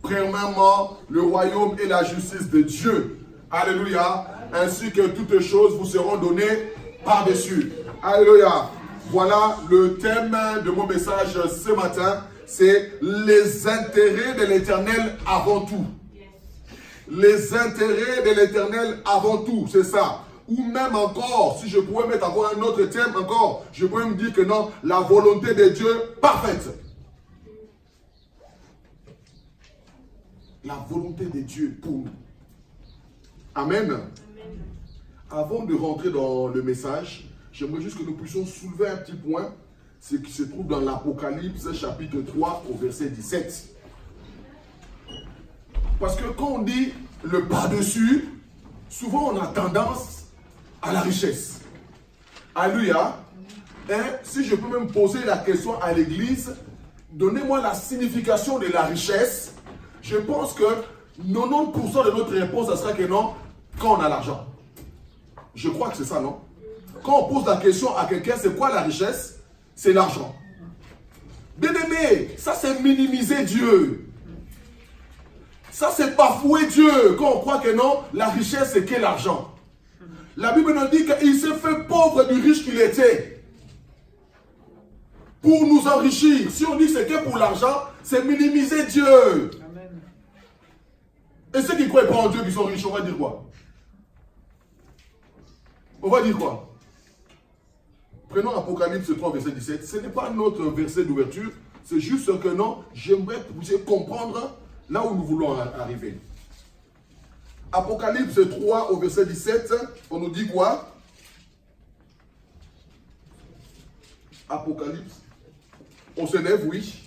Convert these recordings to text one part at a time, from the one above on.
premièrement le royaume et la justice de Dieu. Alléluia. Ainsi que toutes choses vous seront données par-dessus. Alléluia. Voilà le thème de mon message ce matin. C'est les intérêts de l'Éternel avant tout. Les intérêts de l'Éternel avant tout, c'est ça. Ou même encore, si je pouvais mettre encore un autre thème encore, je pourrais me dire que non, la volonté de Dieu parfaite. La volonté de Dieu pour nous. Amen. Amen. Avant de rentrer dans le message, j'aimerais juste que nous puissions soulever un petit point, ce qui se trouve dans l'Apocalypse chapitre 3 au verset 17. Parce que quand on dit le par-dessus, souvent on a tendance à la richesse. Alléluia. Et si je peux même poser la question à l'église, donnez-moi la signification de la richesse. Je pense que 90% de notre réponse, ça sera que non, quand on a l'argent. Je crois que c'est ça, non? Quand on pose la question à quelqu'un, c'est quoi la richesse? C'est l'argent. Bien aimé, ça c'est minimiser Dieu. Ça c'est bafouer Dieu. Quand on croit que non, la richesse c'est que l'argent. La Bible nous dit qu'il s'est fait pauvre du riche qu'il était. Pour nous enrichir. Si on dit que c'est que pour l'argent, c'est minimiser Dieu. Amen. Et ceux qui ne croient pas en Dieu, qui sont riches, on va dire quoi? On va dire quoi? Prenons Apocalypse 3, verset 17. Ce n'est pas notre verset d'ouverture. C'est juste que non, j'aimerais que vous puissiez comprendre là où nous voulons arriver. Apocalypse 3 au verset 17, on nous dit quoi? Apocalypse. On se lève, oui.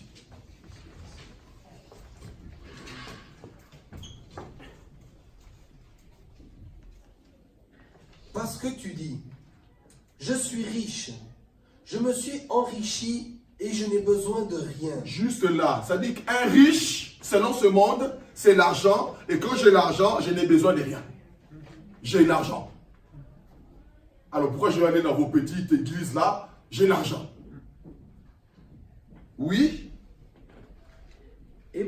Parce que tu dis, je suis riche, je me suis enrichi et je n'ai besoin de rien. Juste là, ça dit qu'un riche, selon ce monde, c'est l'argent. Et quand j'ai l'argent, je n'ai besoin de rien. J'ai l'argent. Alors pourquoi je vais aller dans vos petites églises là? J'ai l'argent. Oui. Et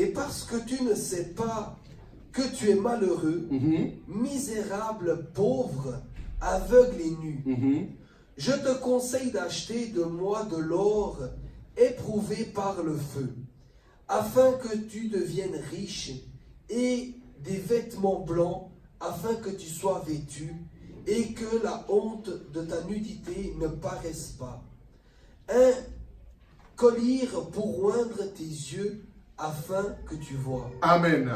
parce que tu ne sais pas que tu es malheureux, misérable, pauvre, aveugle et nu, je te conseille d'acheter de moi de l'or éprouvé par le feu, afin que tu deviennes riche, et des vêtements blancs, afin que tu sois vêtu, et que la honte de ta nudité ne paraisse pas. Un collier pour oindre tes yeux, afin que tu vois. Amen.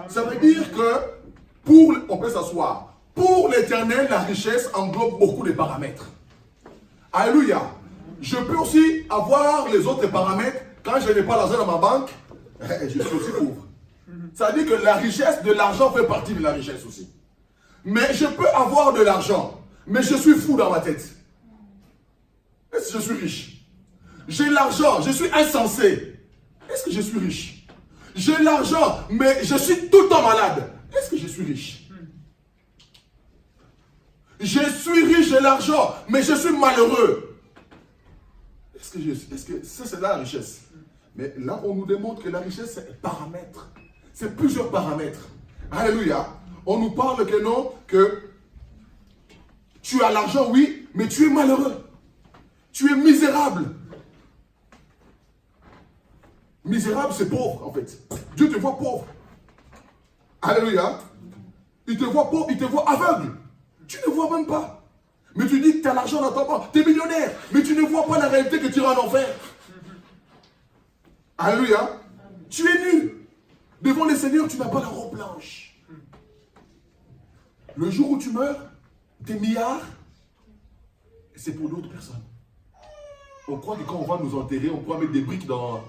Ça veut dire que, on peut s'asseoir, pour l'Éternel, la richesse englobe beaucoup de paramètres. Alléluia. Je peux aussi avoir les autres paramètres. Quand je n'ai pas l'argent dans ma banque, je suis aussi pauvre. Ça veut dire que la richesse de l'argent fait partie de la richesse aussi. Mais je peux avoir de l'argent, mais je suis fou dans ma tête. Est-ce que je suis riche? J'ai l'argent, je suis insensé. Est-ce que je suis riche? J'ai l'argent, mais je suis tout le temps malade. Est-ce que je suis riche? Je suis riche, j'ai l'argent, mais je suis malheureux. Est-ce que ça c'est la richesse? Mais là, on nous démontre que la richesse, c'est paramètres. C'est plusieurs paramètres. Alléluia. On nous parle que non, que tu as l'argent, oui, mais tu es malheureux. Tu es misérable. Misérable, c'est pauvre, en fait. Dieu te voit pauvre. Alléluia. Il te voit pauvre, il te voit aveugle. Tu ne vois même pas. Mais tu dis que tu as l'argent dans ta banque. Tu es millionnaire. Mais tu ne vois pas la réalité que tu iras en enfer. Alléluia. Tu es nu. Devant le Seigneur, tu n'as pas la robe blanche. Le jour où tu meurs, tes milliards, c'est pour d'autres personnes. On croit que quand on va nous enterrer, on pourra mettre des briques dans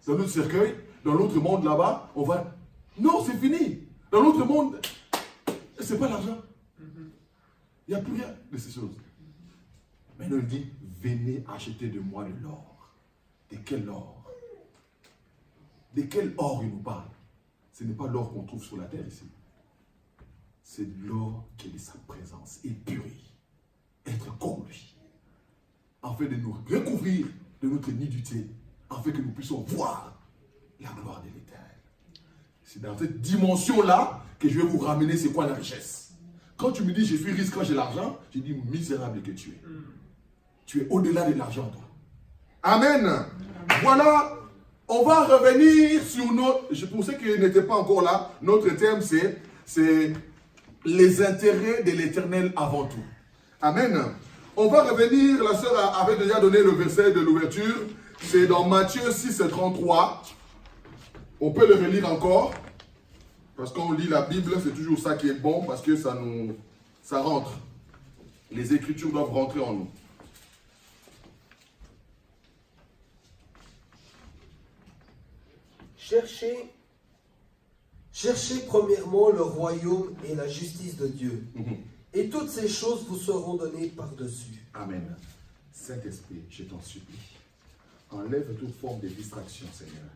notre cercueil. Dans l'autre monde là-bas, on va... Non, c'est fini. Dans l'autre monde, c'est pas l'argent. Il n'y a plus rien de ces choses. Maintenant, il dit, venez acheter de moi de l'or. De quel or? De quel or il nous parle? Ce n'est pas l'or qu'on trouve sur la terre ici. C'est l'or qui est de sa présence, épuré, être comme lui, afin de nous recouvrir de notre nudité, afin que nous puissions voir la gloire de l'Éternel. C'est dans cette dimension-là que je vais vous ramener c'est quoi la richesse. Quand tu me dis je suis riche quand j'ai l'argent, je dis misérable que tu es. Tu es au-delà de l'argent, toi. Amen. Voilà, on va revenir sur notre... Pour ceux qui n'étaient pas encore là, notre thème c'est les intérêts de l'Éternel avant tout. Amen. On va revenir, la sœur avait déjà donné le verset de l'ouverture. C'est dans Matthieu 6, 33. On peut le relire encore. Parce qu'on lit la Bible, c'est toujours ça qui est bon, parce que ça rentre. Les Écritures doivent rentrer en nous. Cherchez premièrement le royaume et la justice de Dieu. Et toutes ces choses vous seront données par-dessus. Amen. Saint-Esprit, je t'en supplie. Enlève toute forme de distraction, Seigneur.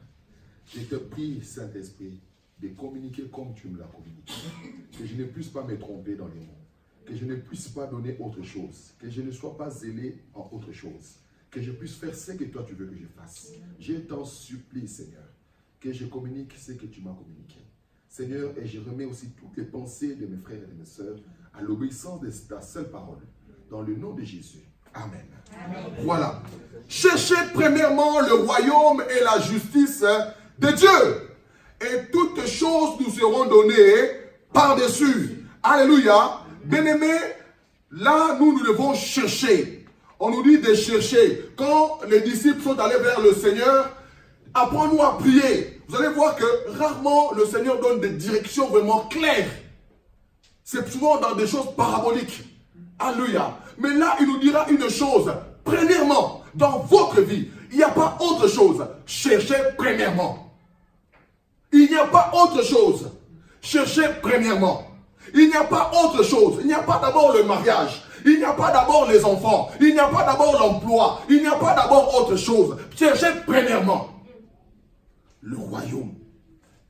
Je te prie, Saint-Esprit, de communiquer comme tu me l'as communiqué. Que je ne puisse pas me tromper dans les mots. Que je ne puisse pas donner autre chose. Que je ne sois pas zélé en autre chose. Que je puisse faire ce que toi tu veux que je fasse. Je t'en supplie, Seigneur, que je communique ce que tu m'as communiqué. Seigneur, et je remets aussi toutes les pensées de mes frères et de mes sœurs à l'obéissance de ta seule parole. Dans le nom de Jésus. Amen. Amen. Voilà. Cherchez premièrement le royaume et la justice de Dieu. Et toutes choses nous seront données par-dessus. Alléluia. Bien-aimés, là, nous devons chercher. On nous dit de chercher. Quand les disciples sont allés vers le Seigneur, apprends-nous à prier. Vous allez voir que rarement le Seigneur donne des directions vraiment claires. C'est souvent dans des choses paraboliques. Alléluia. Mais là, il nous dira une chose. Premièrement, dans votre vie, il n'y a pas autre chose. Cherchez premièrement. Il n'y a pas autre chose. Cherchez premièrement. Il n'y a pas autre chose. Il n'y a pas d'abord le mariage. Il n'y a pas d'abord les enfants. Il n'y a pas d'abord l'emploi. Il n'y a pas d'abord autre chose. Cherchez premièrement le royaume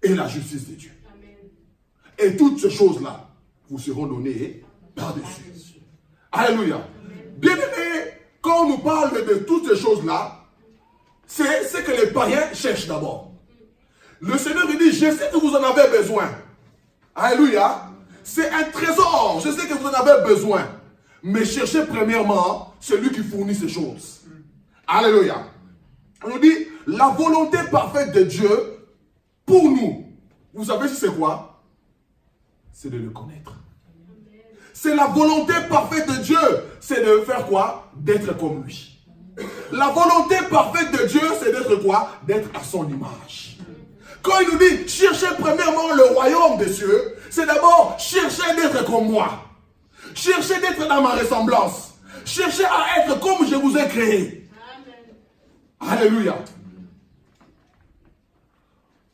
et la justice de Dieu. Amen. Et toutes ces choses-là vous seront données par-dessus. Alléluia. Bien-aimés, quand on nous parle de toutes ces choses-là, c'est ce que les païens cherchent d'abord. Le Seigneur lui dit, je sais que vous en avez besoin. Alléluia. C'est un trésor, je sais que vous en avez besoin. Mais cherchez premièrement celui qui fournit ces choses. Alléluia. On nous dit, la volonté parfaite de Dieu pour nous. Vous savez c'est quoi? C'est de le connaître. C'est la volonté parfaite de Dieu. C'est de faire quoi? D'être comme lui. La volonté parfaite de Dieu, c'est d'être quoi? D'être à son image. Quand il nous dit, cherchez premièrement le royaume des cieux, c'est d'abord chercher d'être comme moi. Cherchez d'être dans ma ressemblance. Cherchez à être comme je vous ai créé. Amen. Alléluia.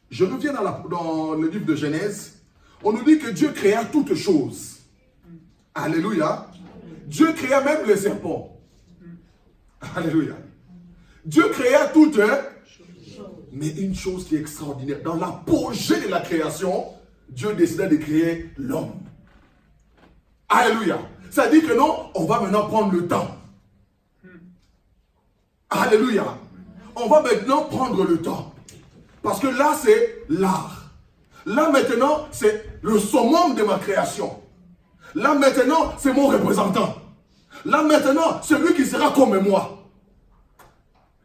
Je reviens dans le livre de Genèse. On nous dit que Dieu créa toutes choses. Alléluia. Dieu créa même les serpents. Alléluia. Dieu créa toutes, mais une chose qui est extraordinaire. Dans l'apogée de la création, Dieu décida de créer l'homme. Alléluia. Ça dit que non, on va maintenant prendre le temps. Alléluia. On va maintenant prendre le temps. Parce que là, c'est l'art. Là, maintenant, c'est le summum de ma création. Là, maintenant, c'est mon représentant. Là, maintenant, c'est lui qui sera comme moi.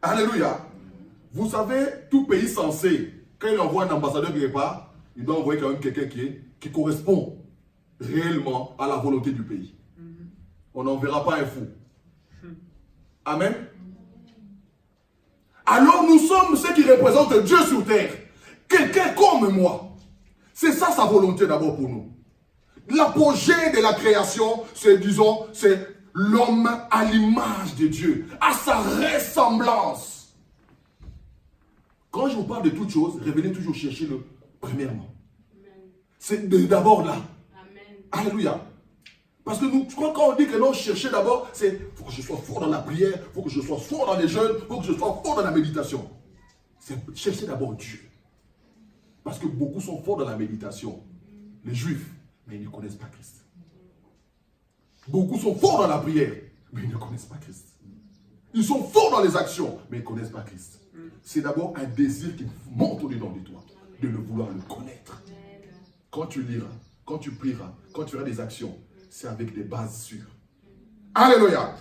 Alléluia. Vous savez, tout pays censé, quand il envoie un ambassadeur quelque part, il doit envoyer quand même quelqu'un qui correspond réellement à la volonté du pays. On n'enverra pas un fou. Amen. Alors nous sommes ceux qui représentent Dieu sur terre. Quelqu'un comme moi. C'est ça sa volonté d'abord pour nous. L'apogée de la création, c'est, disons, c'est l'homme à l'image de Dieu, à sa ressemblance. Quand je vous parle de toutes choses, revenez toujours chercher le premièrement. C'est d'abord là. Amen. Alléluia. Parce que nous, quand on dit que non, chercher d'abord, c'est il faut que je sois fort dans la prière, il faut que je sois fort dans les jeûnes, il faut que je sois fort dans la méditation. C'est chercher d'abord Dieu. Parce que beaucoup sont forts dans la méditation, les juifs, mais ils ne connaissent pas Christ. Beaucoup sont forts dans la prière, mais ils ne connaissent pas Christ. Ils sont forts dans les actions, mais ils ne connaissent pas Christ. c'est d'abord un désir qui monte au-dedans de toi, de le vouloir le connaître. Quand tu liras, quand tu prieras, quand tu feras des actions, c'est avec des bases sûres. Alléluia.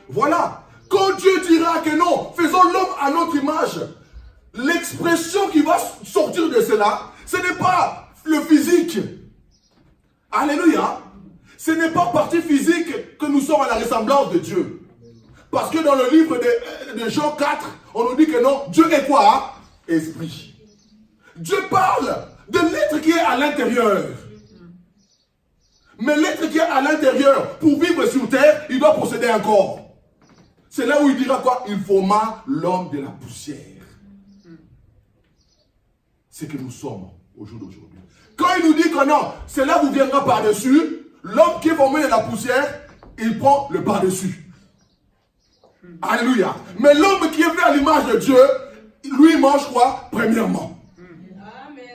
Voilà. Quand Dieu dira que non, faisons l'homme à notre image, l'expression qui va sortir de cela, ce n'est pas le physique. Alléluia. Ce n'est pas partie physique que nous sommes à la ressemblance de Dieu. Parce que dans le livre de Jean 4, on nous dit que non, Dieu est quoi? Esprit. Dieu parle de l'être qui est à l'intérieur. Mais l'être qui est à l'intérieur, pour vivre sur terre, il doit posséder un corps. C'est là où il dira quoi? Il forma l'homme de la poussière. C'est que nous sommes au jour d'aujourd'hui. Quand il nous dit que non, cela vous viendra par-dessus, l'homme qui est formé de la poussière, il prend le par-dessus. Alléluia. Mais l'homme qui est fait à l'image de Dieu, lui mange quoi? Premièrement. Amen.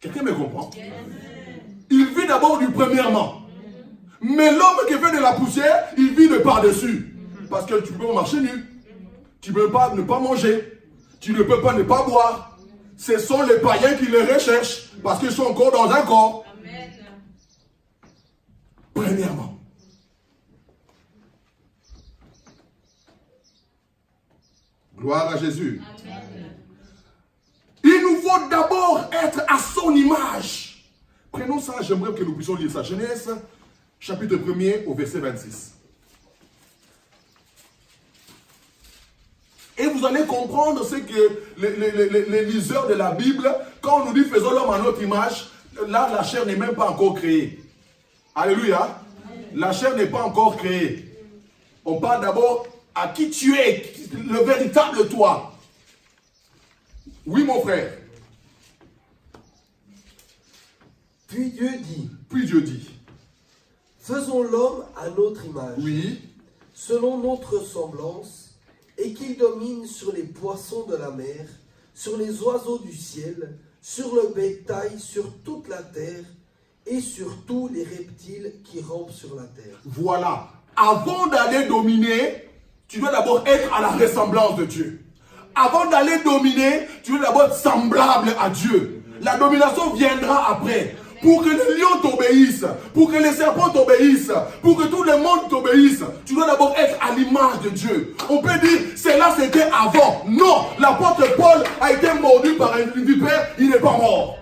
Quelqu'un me comprend? Il vit d'abord du premièrement. Mais l'homme qui est fait de la poussière, il vit de par-dessus. Parce que tu peux marcher nu. Tu ne peux pas ne pas manger. Tu ne peux pas ne pas boire. Ce sont les païens qui les recherchent. Parce qu'ils sont encore dans un corps. Amen. Premièrement. Gloire à Jésus. Amen. Il nous faut d'abord être à son image. Prenons ça, j'aimerais que nous puissions lire ça. Genèse, chapitre 1er au verset 26. Et vous allez comprendre ce que les liseurs de la Bible, quand on nous dit faisons l'homme à notre image, là la chair n'est même pas encore créée. Alléluia. La chair n'est pas encore créée. On parle d'abord à qui tu es, le véritable toi. Oui mon frère. Puis Dieu dit. Puis Dieu dit. Faisons l'homme à notre image. Oui. Selon notre ressemblance. Et qu'il domine sur les poissons de la mer, sur les oiseaux du ciel, sur le bétail, sur toute la terre, et sur tous les reptiles qui rampent sur la terre. Voilà. Avant d'aller dominer, tu dois d'abord être à la ressemblance de Dieu. Avant d'aller dominer, tu dois d'abord être semblable à Dieu. La domination viendra après. Pour que les lions t'obéissent, pour que les serpents t'obéissent, pour que tout le monde t'obéisse, tu dois d'abord être à l'image de Dieu. On peut dire, cela c'était avant. Non, l'apôtre Paul a été mordu par une vipère, il n'est pas mort.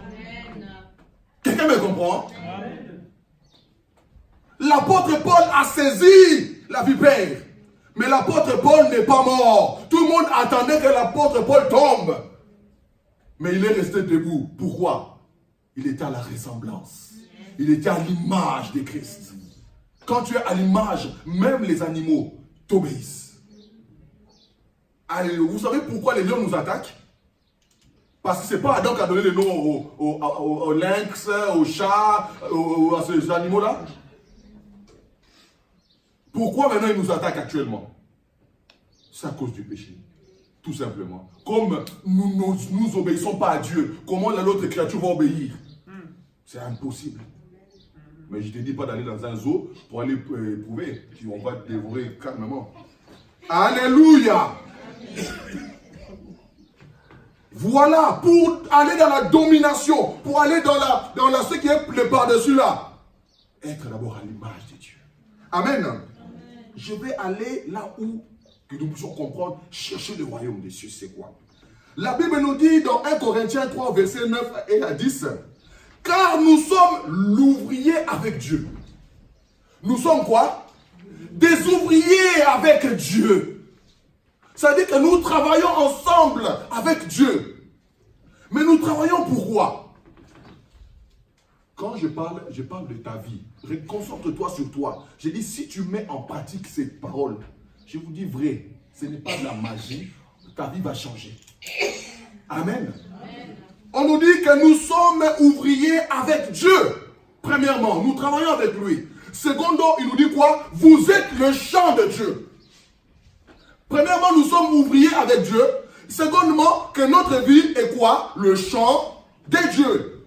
Quelqu'un me comprend? L'apôtre Paul a saisi la vipère, mais l'apôtre Paul n'est pas mort. Tout le monde attendait que l'apôtre Paul tombe. Mais il est resté debout. Pourquoi? Il était à la ressemblance. Il était à l'image de Christ. Quand tu es à l'image, même les animaux t'obéissent. Vous savez pourquoi les lions nous attaquent? Parce que ce n'est pas Adam qui a donné le nom au lynx, au chat, à ces animaux-là. Pourquoi maintenant ils nous attaquent actuellement? C'est à cause du péché. Tout simplement. Comme nous n'obéissons pas à Dieu, comment l'autre créature va obéir? C'est impossible. Mais je ne te dis pas d'aller dans un zoo pour aller prouver. On va te dévorer calmement. Alléluia. Voilà, pour aller dans la domination, pour aller dans ce qui est le par-dessus là. Être d'abord à l'image de Dieu. Amen. Je vais aller là où que nous puissions comprendre, chercher le royaume des cieux, c'est quoi? La Bible nous dit dans 1 Corinthiens 3, verset 9 et à 10, car nous sommes l'ouvrier avec Dieu. Nous sommes quoi? Des ouvriers avec Dieu. Ça veut dire que nous travaillons ensemble avec Dieu. Mais nous travaillons pourquoi? Quand je parle de ta vie. Concentre-toi sur toi. J'ai dit, si tu mets en pratique ces paroles, je vous dis vrai, ce n'est pas de la magie, ta vie va changer. Amen. Amen. On nous dit que nous sommes ouvriers avec Dieu. Premièrement, nous travaillons avec lui. Secondo, il nous dit quoi? Vous êtes le champ de Dieu. Premièrement, nous sommes ouvriers avec Dieu. Secondement, que notre vie est quoi? Le champ de Dieu.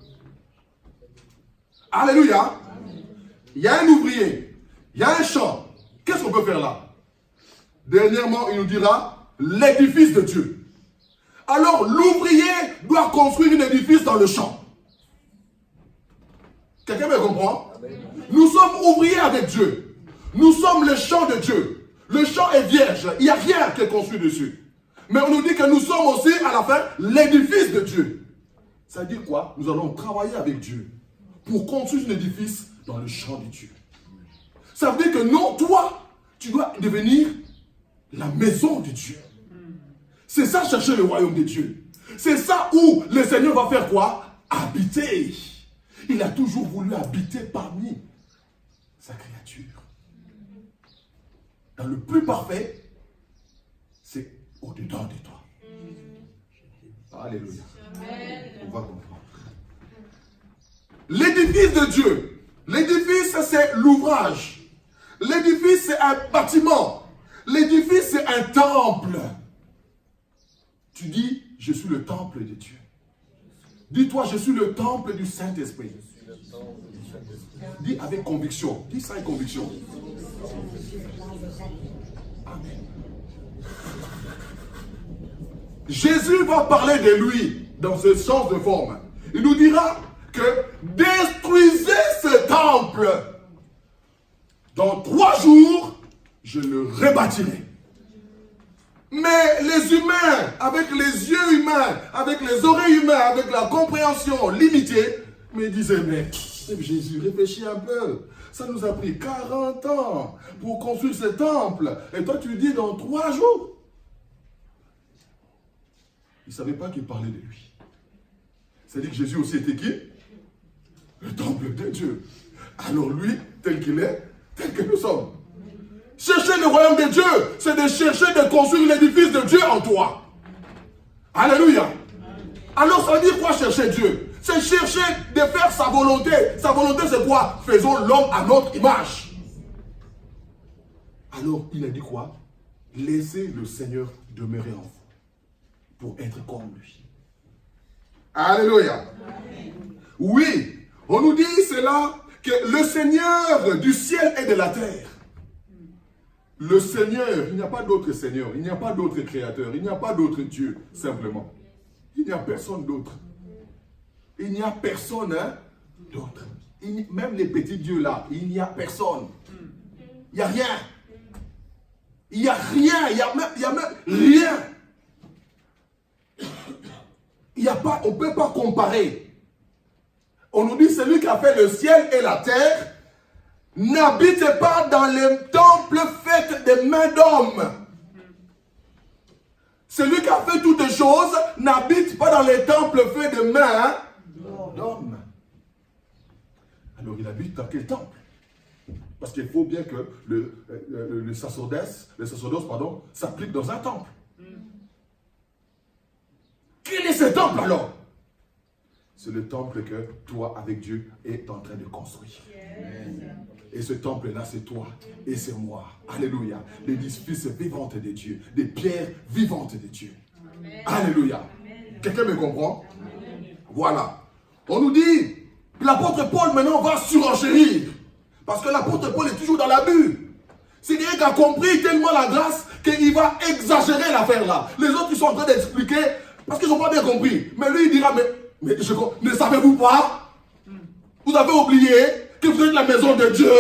Alléluia. Il y a un ouvrier, il y a un champ. Qu'est-ce qu'on peut faire là? Dernièrement, il nous dira l'édifice de Dieu. alors l'ouvrier doit construire un édifice dans le champ. Quelqu'un me comprend? Nous sommes ouvriers avec Dieu. Nous sommes le champ de Dieu. Le champ est vierge. Il n'y a rien qui est construit dessus. Mais on nous dit que nous sommes aussi, à la fin, l'édifice de Dieu. Ça veut dire quoi? Nous allons travailler avec Dieu pour construire un édifice dans le champ de Dieu. Ça veut dire que non, toi, tu dois devenir la maison de Dieu. C'est ça, chercher le royaume de Dieu. C'est ça où le Seigneur va faire quoi? Habiter. Il a toujours voulu habiter parmi sa créature. Dans le plus parfait, c'est au-dedans de toi. Alléluia. On va comprendre. L'édifice de Dieu. L'édifice, c'est l'ouvrage. L'édifice, c'est un bâtiment. L'édifice, c'est un temple. Tu dis, je suis le temple de Dieu. Dis-toi, je suis le temple du Saint-Esprit. Dis avec conviction. Dis ça avec conviction. Amen. Jésus va parler de lui dans ce sens de forme. Il nous dira que détruisez ce temple. Dans 3 jours, je le rebâtirai. Mais les humains, avec les yeux humains, avec les oreilles humaines, avec la compréhension limitée, me disaient, mais Jésus, réfléchis un peu. Ça nous a pris 40 ans pour construire ce temple. Et toi, tu dis dans 3 jours. Il ne savait pas qu'il parlait de lui. C'est-à-dire que Jésus aussi était qui? Le temple de Dieu. Alors lui, tel qu'il est, tel que nous sommes. Chercher le royaume de Dieu, c'est de chercher de construire l'édifice de Dieu en toi. Alléluia. Alors ça veut dire quoi chercher Dieu? C'est chercher de faire sa volonté. Sa volonté c'est quoi? Faisons l'homme à notre image. Alors il a dit quoi? Laissez le Seigneur demeurer en vous pour être comme lui. Alléluia. Amen. Oui, on nous dit cela que le Seigneur du ciel et de la terre. Le Seigneur, il n'y a pas d'autre Seigneur, il n'y a pas d'autre créateur, il n'y a pas d'autre Dieu, simplement. Il n'y a personne d'autre. Il n'y a personne d'autre. Même les petits dieux là, il n'y a personne. Il n'y a rien. Il n'y a rien, il y a même rien. Il y a pas, on ne peut pas comparer. On nous dit, celui qui a fait le ciel et la terre, n'habite pas dans les temples faits de mains d'hommes. Celui qui a fait toutes choses n'habite pas dans les temples faits de mains d'hommes. Alors il habite dans quel temple? Parce qu'il faut bien que le sacerdoce s'applique dans un temple. Quel est ce temple alors? C'est le temple que toi, avec Dieu, est en train de construire. Amen. Et ce temple-là, c'est toi et c'est moi. Alléluia. L'édifice vivant de Dieu. Des pierres vivantes de Dieu. Amen. Alléluia. Quelqu'un me comprend? Amen. Voilà. On nous dit, l'apôtre Paul maintenant va surenchérir. Parce que l'apôtre Paul est toujours dans l'abus. C'est quelqu'un qui a compris tellement la grâce qu'il va exagérer l'affaire là. Les autres, ils sont en train d'expliquer parce qu'ils n'ont pas bien compris. Mais lui, il dira, mais ne savez-vous pas? Vous avez oublié que vous êtes la maison de Dieu.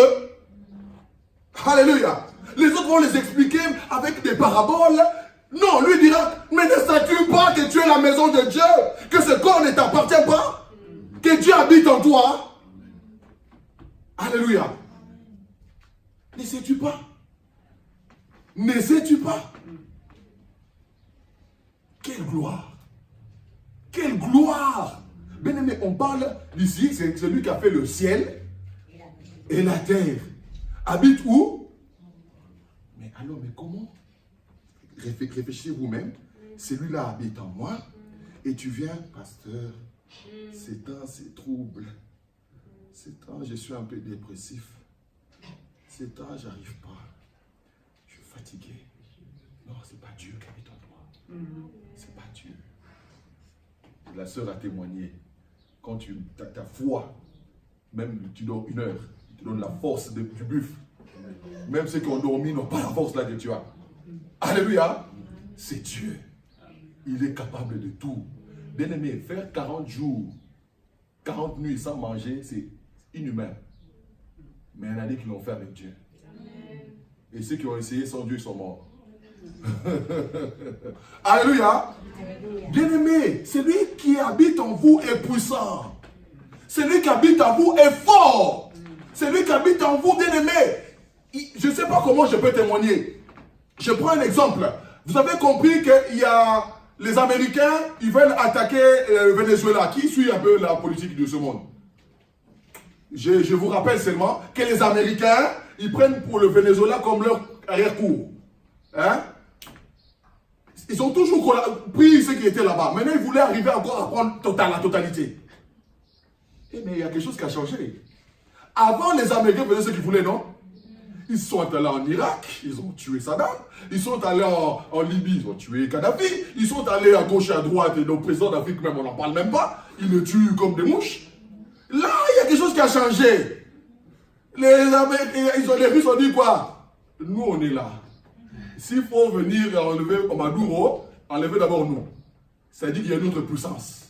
Alléluia. Les autres vont les expliquer avec des paraboles. Non, lui dira, mais ne sais-tu pas que tu es la maison de Dieu? Que ce corps ne t'appartient pas? Que Dieu habite en toi? Alléluia. Ne sais-tu pas? Ne sais-tu pas? Quelle gloire! Quelle gloire! Bien aimé, on parle d'ici, c'est celui qui a fait le ciel et la terre. Habite où? Mais alors, mais comment? Réfléchissez vous-même. Celui-là habite en moi. Et tu viens, pasteur, ces temps, c'est trouble. Ces temps, je suis un peu dépressif. Ces temps, j'arrive pas. Je suis fatigué. Non, c'est pas Dieu qui habite en toi. C'est pas Dieu. La sœur a témoigné. Quand ta foi, même tu dors 1 heure, il te donne la force du buffle. Même ceux qui ont dormi n'ont pas la force là que tu as. Alléluia. C'est Dieu. Il est capable de tout. Bien aimé, faire 40 jours, 40 nuits sans manger, c'est inhumain. Mais il y en a des qui l'ont fait avec Dieu. Et ceux qui ont essayé sans Dieu, ils sont morts. Alléluia. Bien-aimé, celui qui habite en vous est puissant. Celui qui habite en vous est fort. Celui qui habite en vous, bien-aimé, je ne sais pas comment je peux témoigner. Je prends un exemple. Vous avez compris qu'il y a les Américains, ils veulent attaquer le Venezuela. Qui suit un peu la politique de ce monde? Je vous rappelle seulement que les Américains, ils prennent pour le Venezuela comme leur arrière-cour. Hein? Ils ont toujours pris ceux qui étaient là-bas. Maintenant, ils voulaient arriver encore à prendre la totalité. Mais il y a quelque chose qui a changé. Avant, les Américains faisaient ce qu'ils voulaient, non? Ils sont allés en Irak, ils ont tué Saddam. Ils sont allés en Libye, ils ont tué Kadhafi. Ils sont allés à gauche et à droite, et nos présidents d'Afrique même, on n'en parle même pas. Ils le tuent comme des mouches. Là, il y a quelque chose qui a changé. Les Russes ont dit quoi? Nous, on est là. S'il faut venir enlever Maduro, enlevez d'abord nous. Ça dit qu'il y a une autre puissance.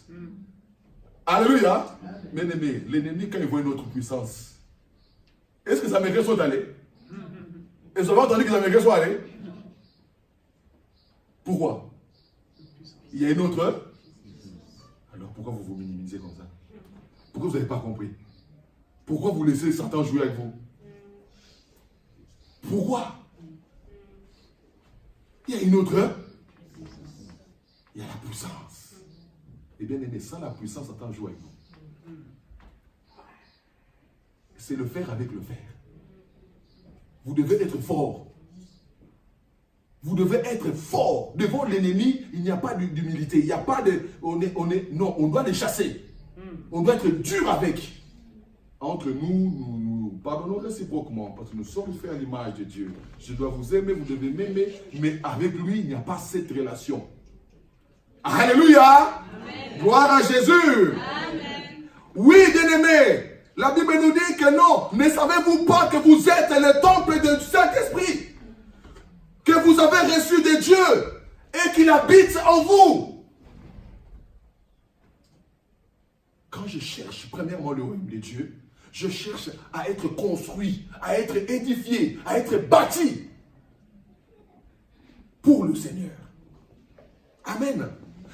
Alléluia. Bien aimé, l'ennemi, quand il voit une autre puissance, est-ce que les Américains sont allés? Ils ont entendu que les Américains sont allés? Pourquoi? Il y a une autre. Alors pourquoi vous vous minimisez comme ça? Pourquoi vous n'avez pas compris? Pourquoi vous laissez Satan jouer avec vous? Pourquoi? Il y a une autre. Il y a la puissance. Et bien aimé, sans la puissance, Satan joue avec vous. C'est le faire avec le faire. Vous devez être fort. Vous devez être fort. Devant l'ennemi, il n'y a pas d'humilité. Il n'y a pas de... Non, on doit les chasser. On doit être dur avec. Entre nous pardonnons réciproquement parce que nous sommes faits à l'image de Dieu. Je dois vous aimer, vous devez m'aimer, mais avec lui, il n'y a pas cette relation. Alléluia. Amen. Gloire à Jésus. Amen. Oui, bien-aimés, la Bible nous dit que non. Ne savez-vous pas que vous êtes le temple du Saint-Esprit? Que vous avez reçu de Dieu et qu'il habite en vous. Quand je cherche premièrement le royaume de Dieu, je cherche à être construit, à être édifié, à être bâti pour le Seigneur. Amen.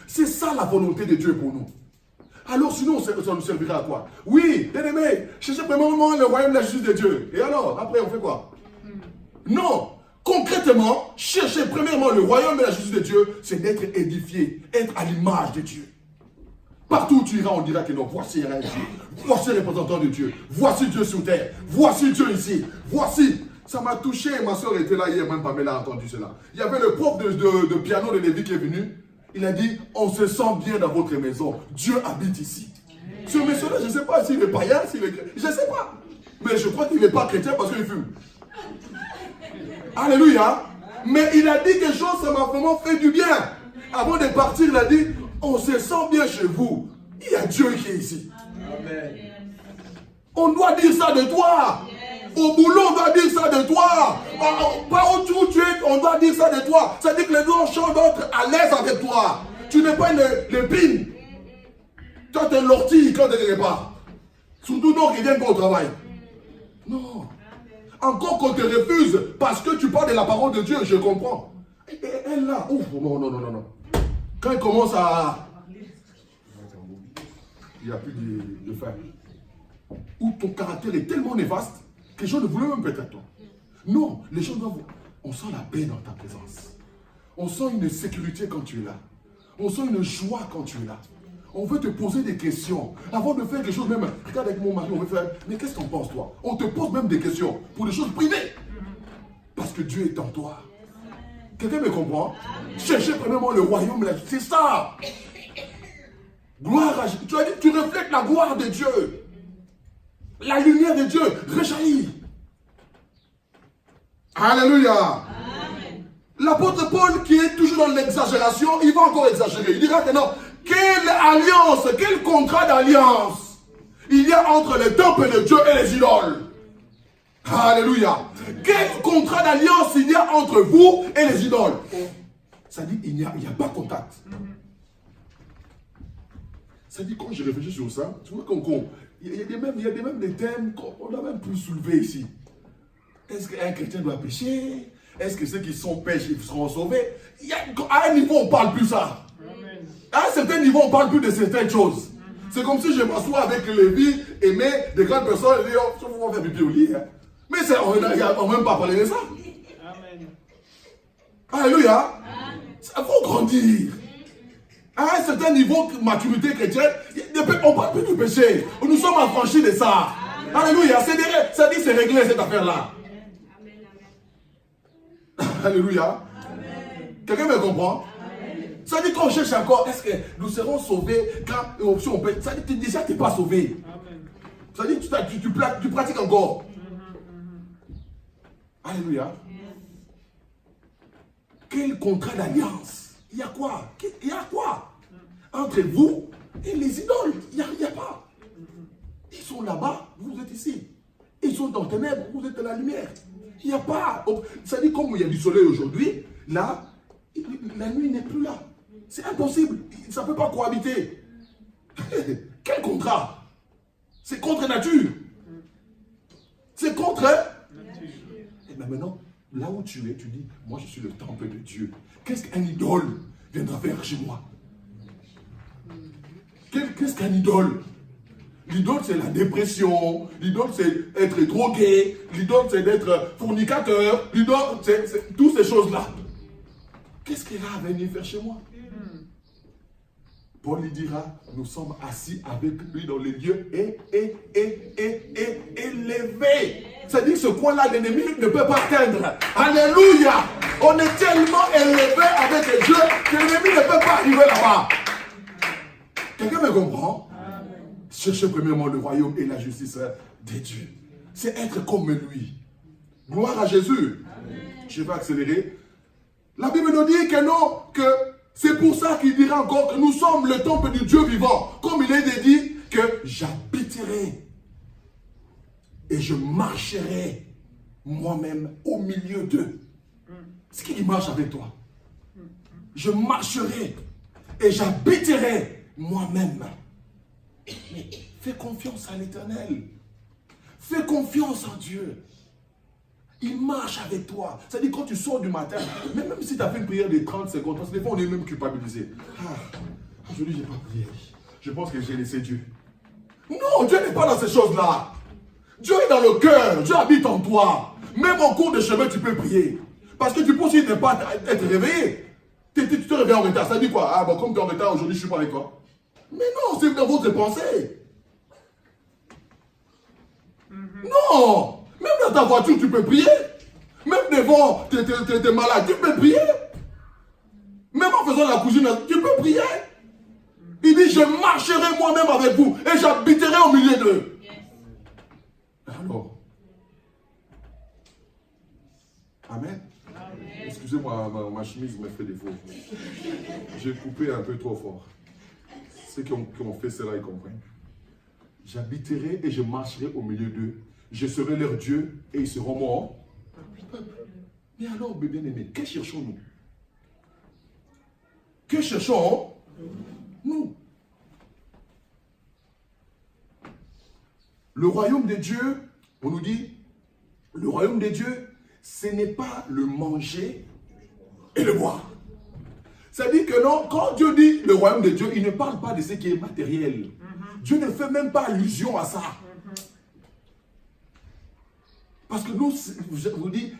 C'est ça la volonté de Dieu pour nous. Alors sinon, ça nous servira à quoi? Oui, bien aimé, cherchez premièrement le royaume de la justice de Dieu. Et alors, après, on fait quoi? Non. Concrètement, chercher premièrement le royaume de la justice de Dieu, c'est d'être édifié, être à l'image de Dieu. Partout où tu iras, on dira que non, voici un Dieu, voici le représentant de Dieu, voici Dieu sur terre, voici Dieu ici, voici. Ça m'a touché, ma soeur était là hier, même Pamela a entendu cela. Il y avait le prof de piano de Lévi qui est venu, il a dit, on se sent bien dans votre maison, Dieu habite ici. Ce monsieur-là, je ne sais pas s'il est païen, s'il est chrétien, je ne sais pas. Mais je crois qu'il n'est pas chrétien parce qu'il fume. Alléluia. Mais il a dit quelque chose, ça m'a vraiment fait du bien. Avant de partir, il a dit, on se sent bien chez vous. Il y a Dieu qui est ici. Amen. On doit dire ça de toi. Au boulot, on doit dire ça de toi. Pas où tu es, on doit dire ça de toi. Ça dit que les gens doivent être à l'aise avec toi. Tu n'es pas une épine. Toi, tu es l'ortie quand tu es quelque part. Surtout donc qui viennent pas au travail. Non. Encore qu'on te refuse parce que tu parles de la parole de Dieu, je comprends. Et elle là, ouf, non. Quand elle commence à... Il n'y a plus de fer. Où ton caractère est tellement néfaste que les gens ne voulaient même pas être à toi. Non, les gens doivent... On sent la paix dans ta présence. On sent une sécurité quand tu es là. On sent une joie quand tu es là. On veut te poser des questions. Avant de faire quelque chose, même, regarde avec mon mari, on veut faire, mais qu'est-ce qu'on pense toi? On te pose même des questions pour des choses privées. Parce que Dieu est en toi. Quelqu'un me comprend? Cherchez premièrement le royaume, c'est ça. Gloire à Dieu. Tu reflètes la gloire de Dieu. La lumière de Dieu rejaillit. Alléluia. L'apôtre Paul, qui est toujours dans l'exagération, il va encore exagérer. Il dira que non. Quelle alliance, quel contrat d'alliance il y a entre le temple de Dieu et les idoles? Alléluia. Quel contrat d'alliance il y a entre vous et les idoles? Ça dit il n'y a pas contact. Ça dit quand je réfléchis sur ça, tu vois il y a même des thèmes qu'on a même pu soulever ici. Est-ce qu'un chrétien doit pécher? Est-ce que ceux qui sont péchés ils seront sauvés? À un niveau, on ne parle plus ça. Amen. À un certain niveau, on ne parle plus de certaines choses. C'est comme si je m'assois avec Lévi et des grandes personnes et disent, oh, on va faire pipi au lit. Hein. Mais on n'a même pas parlé de ça. Amen. Alléluia. Il faut grandir. À un certain niveau de maturité chrétienne, on ne parle plus du péché. Nous sommes affranchis de ça. Alléluia. Ça dit c'est réglé cette affaire-là. Alléluia. Quelqu'un me comprend? Amen. Ça dit qu'on cherche encore, est-ce que nous serons sauvés quand si on peut, ça dit déjà tu n'es pas sauvé. Amen. Ça dit tu pratiques encore. Alléluia. Quel contrat d'alliance? Il y a quoi? Entre vous et les idoles, il n'y a pas. Ils sont là-bas, vous êtes ici. Ils sont dans les ténèbres, vous êtes dans la lumière. Il n'y a pas. Ça dit comme il y a du soleil aujourd'hui, là, la nuit n'est plus là. C'est impossible. Ça ne peut pas cohabiter. Quel contrat? C'est contre nature. C'est contre nature. Et bien maintenant, là où tu es, tu dis, moi je suis le temple de Dieu. Qu'est-ce qu'un idole viendra faire chez moi? Qu'est-ce qu'un idole? L'idole, c'est la dépression. L'idole, c'est être drogué. L'idole, c'est d'être fornicateur. L'idole, c'est toutes ces choses-là. Qu'est-ce qu'il a à venir faire chez moi? Paul lui dira, nous sommes assis avec lui dans les lieux élevés. C'est-à-dire que ce coin-là, l'ennemi ne peut pas atteindre. Alléluia! On est tellement élevé avec Dieu que l'ennemi ne peut pas arriver là-bas. Quelqu'un me comprend? Cherchez premièrement le royaume et la justice de Dieu. C'est être comme lui. Gloire à Jésus. Amen. Je vais accélérer. La Bible nous dit que non, que c'est pour ça qu'il dira encore que nous sommes le temple du Dieu vivant. Comme il est dit que j'habiterai et je marcherai moi-même au milieu d'eux. C'est qui marche avec toi? Je marcherai et j'habiterai moi-même. Mais fais confiance à l'Éternel. Fais confiance en Dieu. Il marche avec toi. C'est-à-dire quand tu sors du matin, même si tu as fait une prière de 30 secondes, parce que des fois on est même culpabilisé. Aujourd'hui je n'ai pas prié. Je pense que j'ai laissé Dieu. Non, Dieu n'est pas dans ces choses-là. Dieu est dans le cœur. Dieu habite en toi. Même en cours de chemin, tu peux prier. Parce que tu penses qu'il n'est pas être réveillé. Tu te réveilles en retard. Ça dit quoi? Ah bon, comme tu es en retard, aujourd'hui je ne suis pas avec toi. Mais non, c'est dans votre pensée. Non. Même dans ta voiture, tu peux prier. Même devant, tu es malade, tu peux prier. Même en faisant la cuisine, tu peux prier. Il dit, je marcherai moi-même avec vous et j'habiterai au milieu d'eux. Alors. Amen. Excusez-moi, ma chemise me fait défaut. J'ai coupé un peu trop fort. Ceux qui ont fait cela, ils comprennent. J'habiterai et je marcherai au milieu d'eux. Je serai leur Dieu et ils seront morts. Mais alors, bien aimé, que cherchons-nous? Que cherchons-nous? Le royaume de Dieu, on nous dit, le royaume de Dieu, ce n'est pas le manger et le boire. C'est-à-dire que non, quand Dieu dit le royaume de Dieu, il ne parle pas de ce qui est matériel. Dieu ne fait même pas allusion à ça. Parce que nous, je vous dis,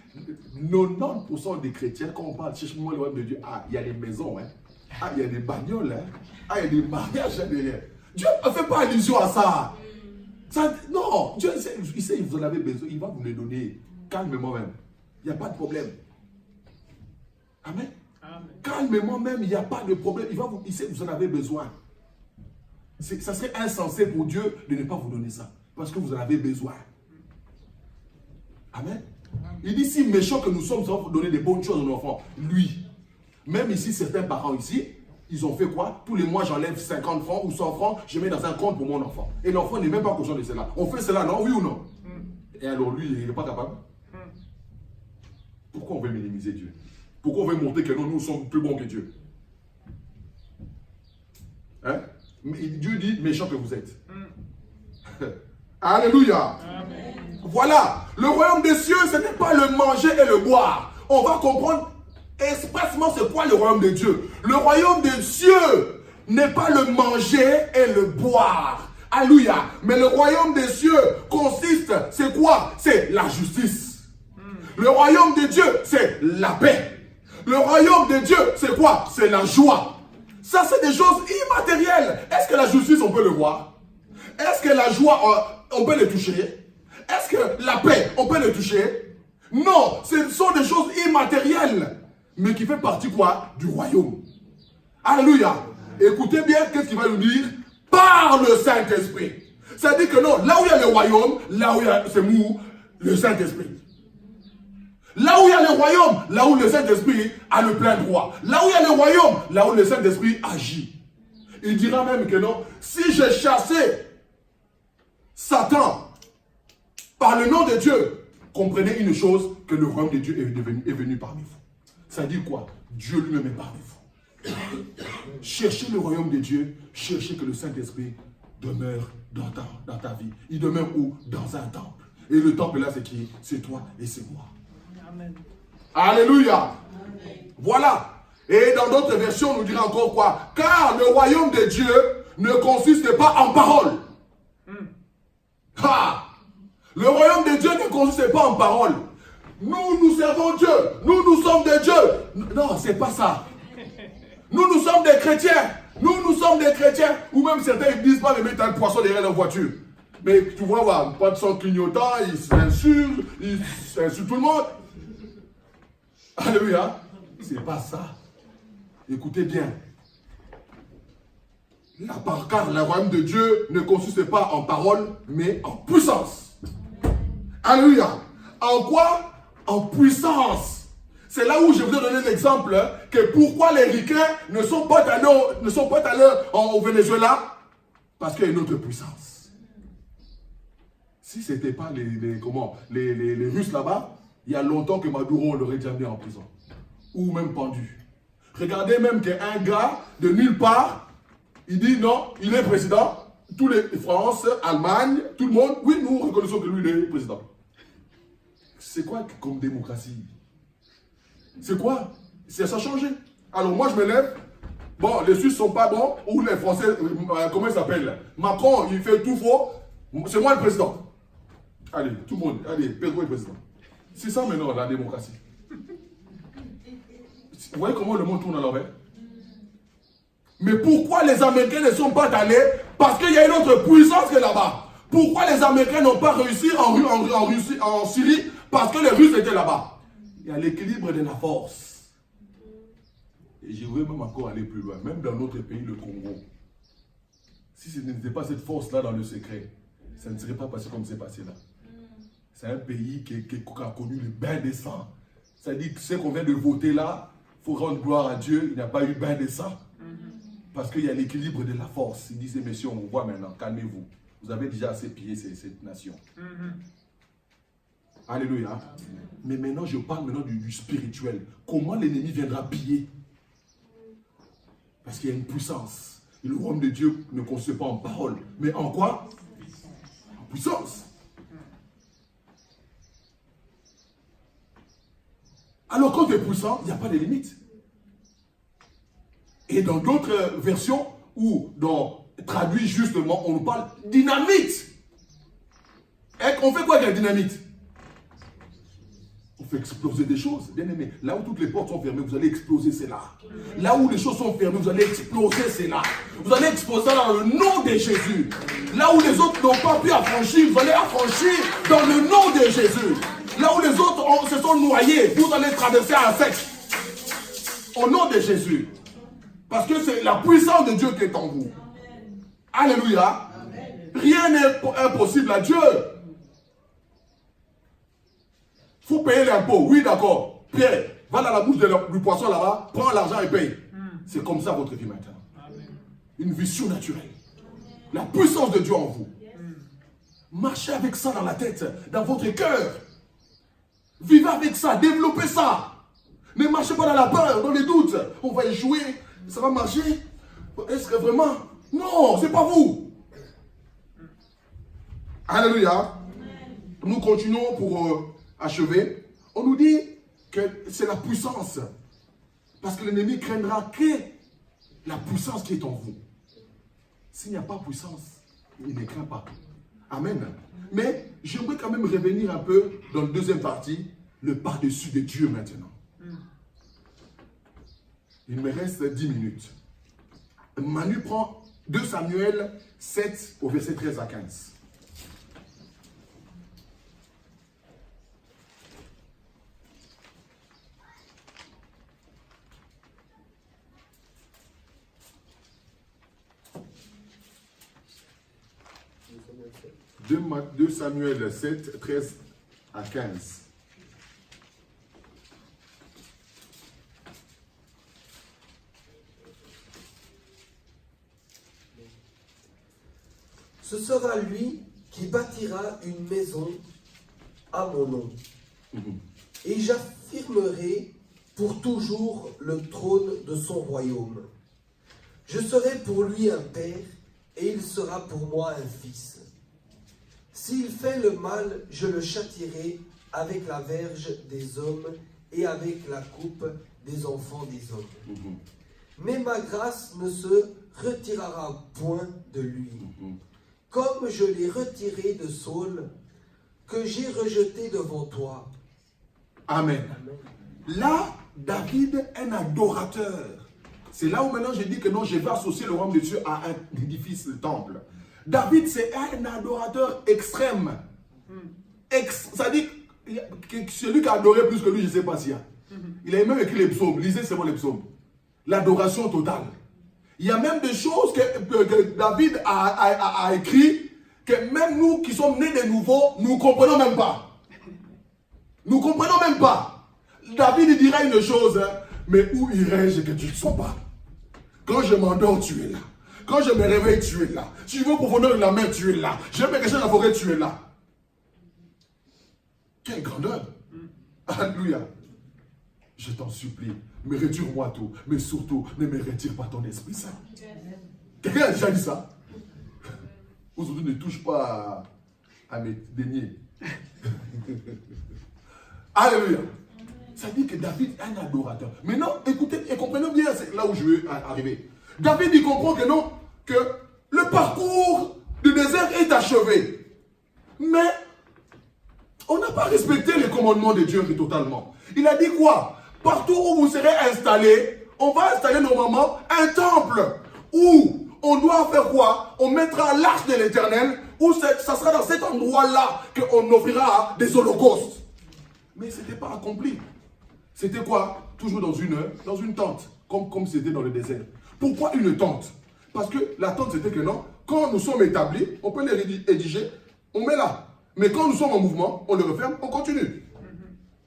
90% des chrétiens, quand on parle, cherche-moi le royaume de Dieu, il y a des maisons, il y a des bagnoles, il y a des mariages derrière. Dieu ne fait pas allusion à ça. Non, Dieu il sait que vous en avez besoin, il va vous les donner calmement même. Il n'y a pas de problème. Amen. Calmement même, il n'y a pas de problème. Il sait que vous en avez besoin. Ça serait insensé pour Dieu de ne pas vous donner ça. Parce que vous en avez besoin. Amen. Il dit, si méchant que nous sommes, nous allons donner des bonnes choses à nos enfants. Lui. Même ici, certains parents ici, ils ont fait quoi? Tous les mois, j'enlève 50 francs ou 100 francs, je mets dans un compte pour mon enfant. Et l'enfant n'est même pas conscient de cela. On fait cela, non? Oui ou non? Et alors lui, il n'est pas capable? Pourquoi on veut minimiser Dieu? Pourquoi on veut montrer que nous sommes plus bons que Dieu? Hein? Dieu dit, méchant que vous êtes. Alléluia. Amen. Voilà, le royaume des cieux, ce n'est pas le manger et le boire. On va comprendre expressement c'est quoi le royaume de Dieu. Le royaume des cieux n'est pas le manger et le boire. Alléluia. Mais le royaume des cieux consiste, c'est quoi? C'est la justice. Le royaume de Dieu, c'est la paix. Le royaume de Dieu, c'est quoi? C'est la joie. Ça, c'est des choses immatérielles. Est-ce que la justice, on peut le voir? Est-ce que la joie, on peut le toucher? Est-ce que la paix, on peut le toucher? Non, ce sont des choses immatérielles, mais qui fait partie quoi? Du royaume. Alléluia. Écoutez bien, qu'est-ce qu'il va nous dire? Par le Saint-Esprit. Ça dit que non, là où il y a le royaume, là où il y a, c'est mou, le Saint-Esprit. Là où il y a le royaume, là où le Saint-Esprit a le plein droit. Là où il y a le royaume, là où le Saint-Esprit agit. Il dira même que non, si j'ai chassé Satan par le nom de Dieu, comprenez une chose, que le royaume de Dieu est venu parmi vous. Ça dit quoi? Dieu lui-même est parmi vous. Cherchez le royaume de Dieu, cherchez que le Saint-Esprit demeure dans ta vie. Il demeure où? Dans un temple. Et le temple là, c'est qui? C'est toi et c'est moi. Amen. Alléluia. Amen. Voilà. Et dans d'autres versions, on nous dira encore quoi? Car le royaume de Dieu ne consiste pas en parole. Le royaume de Dieu ne consiste pas en parole. Nous servons Dieu. Nous sommes des dieux. Non, c'est pas ça. Nous sommes des chrétiens. Nous sommes des chrétiens. Ou même certains ils disent pas de mettre un poisson derrière leur voiture. Mais tu vois, pas de son clignotant, ils s'insultent tout le monde. Alléluia. C'est pas ça. Écoutez bien. Car le royaume de Dieu ne consiste pas en parole, mais en puissance. Alléluia. En quoi? En puissance. C'est là où je vous ai donné l'exemple que pourquoi les ricains ne sont pas allés au Venezuela? Parce qu'il y a une autre puissance. Si ce n'était pas les Russes là-bas, il y a longtemps que Maduro l'aurait déjà mis en prison. Ou même pendu. Regardez même qu'un gars de nulle part, il dit non, il est président. Tous les France, Allemagne, tout le monde, oui, nous reconnaissons que lui, il est président. C'est quoi comme démocratie? C'est quoi? Ça a changé. Alors moi, je me lève. Bon, les Suisses sont pas bons. Ou les Français, comment ils s'appellent? Macron, il fait tout faux. C'est moi le président. Allez, tout le monde. Allez, Pedro est président. C'est ça maintenant, la démocratie. Vous voyez comment le monde tourne à l'envers? Mais pourquoi les Américains ne sont pas allés? Parce qu'il y a une autre puissance que là-bas. Pourquoi les Américains n'ont pas réussi en Syrie? Parce que les Russes étaient là-bas. Il y a l'équilibre de la force. Et je voudrais même encore aller plus loin. Même dans notre pays, le Congo. Si ce n'était pas cette force-là dans le secret, ça ne serait pas passé comme c'est passé là. C'est un pays qui a connu le bain de sang. Ça dit que ce qu'on vient de voter là, il faut rendre gloire à Dieu, il n'y a pas eu bain de sang. Parce qu'il y a l'équilibre de la force. Il disait, messieurs, on voit maintenant, calmez-vous. Vous avez déjà assez pillé cette nation. Alléluia. Mais maintenant, je parle maintenant du spirituel. Comment l'ennemi viendra piller? Parce qu'il y a une puissance. Et le royaume de Dieu ne consiste pas en parole. Mais en quoi? En puissance. Alors quand tu es puissant, il n'y a pas de limite. Et dans d'autres versions, où traduit justement, on nous parle dynamite. Et on fait quoi avec la dynamite? On fait exploser des choses, bien aimé. Là où toutes les portes sont fermées, vous allez exploser, c'est là. Là où les choses sont fermées, vous allez exploser, c'est là. Vous allez exploser dans le nom de Jésus. Là où les autres n'ont pas pu affranchir, vous allez affranchir dans le nom de Jésus. Là où les autres se sont noyés, vous allez traverser un sec. Au nom de Jésus. Parce que c'est la puissance de Dieu qui est en vous. Alléluia. Amen. Rien n'est impossible à Dieu. Il faut payer l'impôt. Oui, d'accord. Pierre, va dans la bouche du poisson là-bas, prends l'argent et paye. C'est comme ça votre vie maintenant. Amen. Une vie surnaturelle. La puissance de Dieu en vous. Marchez avec ça dans la tête, dans votre cœur. Vivez avec ça, développez ça. Ne marchez pas dans la peur, dans les doutes. On va échouer, ça va marcher. Est-ce que vraiment? Non, c'est pas vous. Alléluia. Nous continuons pour achever. On nous dit que c'est la puissance. Parce que l'ennemi craindra que la puissance qui est en vous. S'il n'y a pas puissance, il ne craint pas. Amen. Mais j'aimerais quand même revenir un peu dans la deuxième partie, le par-dessus de Dieu maintenant. Il me reste 10 minutes. Manu prend 2 Samuel 7 au verset 13 à 15. « 2 Samuel 7, 13 à 15. Ce sera lui qui bâtira une maison à mon nom. Et j'affirmerai pour toujours le trône de son royaume. Je serai pour lui un père, et il sera pour moi un fils. S'il fait le mal, je le châtierai avec la verge des hommes et avec la coupe des enfants des hommes. Mais ma grâce ne se retirera point de lui. Comme je l'ai retiré de Saul, que j'ai rejeté devant toi. Amen. Là, David est un adorateur. C'est là où maintenant je dis que non, je vais associer le royaume de Dieu à un édifice, le temple. David, c'est un adorateur extrême. C'est-à-dire que celui qui a adoré plus que lui, je ne sais pas s'il y a. Il a même écrit les psaumes. Lisez seulement les psaumes. L'adoration totale. Il y a même des choses que David a écrit que même nous qui sommes nés de nouveau, nous ne comprenons même pas. Nous ne comprenons même pas. David dirait une chose, hein, mais où irais-je que tu ne sois pas? Quand je m'endors, tu es là. Quand je me réveille, tu es là. Si je veux profondeur de la mer, tu es là. Je me cacher dans la forêt, tu es là. Quelle grandeur. Alléluia. Je t'en supplie, me retire-moi tout, mais surtout, ne me retire pas ton Esprit Saint. Quelqu'un a déjà dit ça? Aujourd'hui, ne touche pas à mes deniers. Alléluia. Ça dit que David est un adorateur. Maintenant, écoutez et comprenez bien, c'est là où je veux arriver. David, il comprend que non, que le parcours du désert est achevé. Mais on n'a pas respecté les commandements de Dieu totalement. Il a dit quoi? Partout où vous serez installés, on va installer normalement un temple où on doit faire quoi? On mettra l'arche de l'Éternel, où ça sera dans cet endroit-là qu'on offrira des holocaustes. Mais ce n'était pas accompli. C'était quoi? Toujours dans une tente, comme c'était dans le désert. Pourquoi une tente? Parce que la tente, c'était que non, quand nous sommes établis, on peut les rédiger, on met là. Mais quand nous sommes en mouvement, on le referme, on continue.